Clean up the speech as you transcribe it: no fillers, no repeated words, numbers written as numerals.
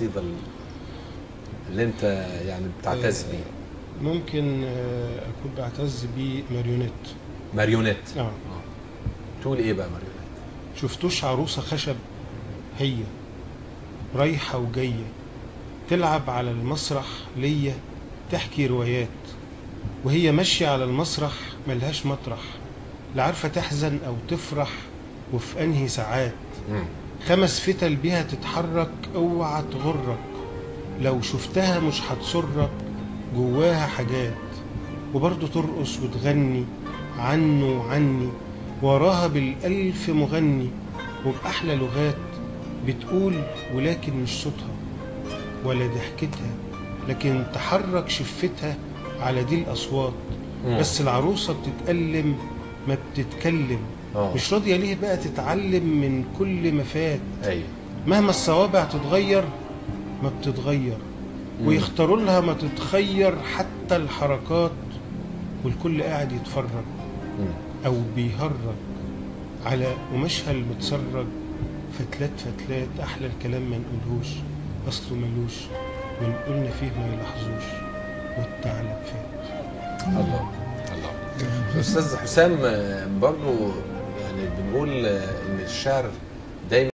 القصيدة اللي انت يعني بتعتز بيه؟ ممكن اكون بعتز بيه ماريونيت. ماريونيت. اه تقول ايه بقى ماريونيت؟ شفتوش عروسة خشب هي رايحة وجاية تلعب على المسرح ليا تحكي روايات، وهي ماشية على المسرح ملهاش مطرح، لا عارفة تحزن أو تفرح وفي أنهي ساعات. 5 فتل بيها تتحرك اوعى تغرك، لو شفتها مش هتسرك جواها حاجات، وبرضه ترقص وتغني عنه وعني، وراها بالألف مغني وبأحلى لغات بتقول، ولكن مش صوتها ولا ضحكتها، لكن تحرك شفتها على دي الأصوات. بس العروسة بتتألم ما بتتكلم، مش راضية ليه بقى تتعلم من كل ما فات. مهما الصوابع تتغير ما بتتغير، ويختاروا لها ما تتخير حتى الحركات، والكل قاعد يتفرج او بيهرج على قماشها المتسرج. فتلات فتلات احلى الكلام ما نقولهوش، اصله ملوش وان قلنا فيه ما يلاحظوش، والثعلب فات. الله الله. استاذ حسام، برضو يعني بنقول ان الشعر دايما